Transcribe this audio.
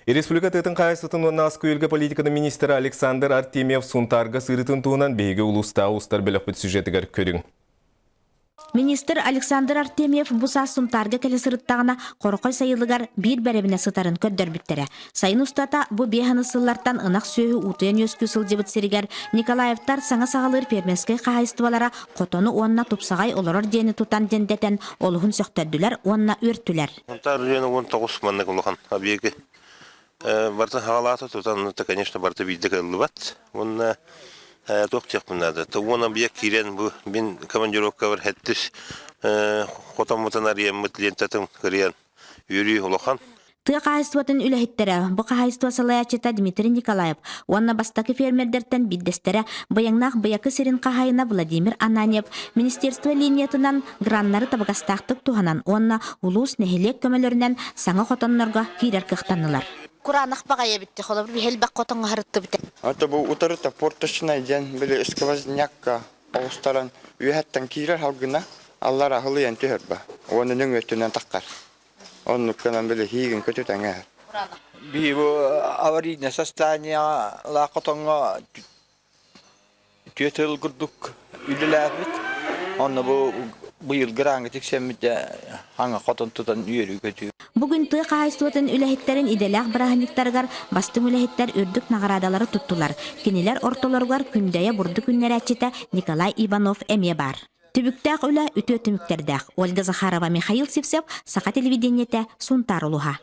Республика тытын қайсытын онна аскүйілгі политиканы министрі Александр Артемьев сунтарға сырытын туынан бейгі улуста ұстар біліқпіт сюжетігер көрің. Министр Александр Артемьев бұса сунтарға келі сырыттағына қорқой сайылығар бір бәребіне сытарын көддер біттері. Сайын ұстата бұ бейханы сыллартан ынақ сөйі ұтыен өскü сылжыбыт сиригер Николаевтар саңа сағалыр пермескай қағайыстывалара қотону онна тұпсағай оларыр дені тұтан дендетен олығын сөқтөдділер, онна өрттілер. Сунтар районы 19 манны кулахан объекты. Барты халаты тұтан, конечно, барты биддік ылыбат. Онна тоқ текпін надо. Он объект кирен бұл мен командировка бар хәттіс қотамытын ариян мұтлентатын кіриян үйрі ұлахан. Тыа қағайыстуатын үләхеттері, бұл қағайыстуа салаячыта Дмитрий Николаев, онна бастақы фермердерден биддестері, бұяңнақ бұяқы серін қағайына Владимир Ананьев, Министерство линиятынан граннары табығастақтық туғанан, онна улус нәхелек көмелерінен саңа қотонларға кейдер қықтанылар. Куранах багая битти, хода bir hel bak qotonga harıttı bite. Ata bu utarıta portaşına iden böyle ıskavaznyakka Ağustar'ın üyetten kirer halgına Allah rahılı yenti hırba. Onun ötünden takkar. Onun kanan böyle higin kötü tenge. Bir bu аварийное состояние la qotonga tüyetel kurduk ülelafet. Onu bu yıl grange tiksemide hangi qoton tutan üyeri kötü. Bugün tıa қағайыстуатын үләхеттерін иделәқ бірахынниктарғар бастың үләхеттер үрдік нағарадалары тұттылар. Кенелер ортоларғар күндәйе бұрды күннер әтчеті Николай Иванов әме бар. Түбіктәқ үлә үті өтіміктердәқ. Ольга Захарова, Михаил Севсев, Сақа телевидениеті Сунтар улуға.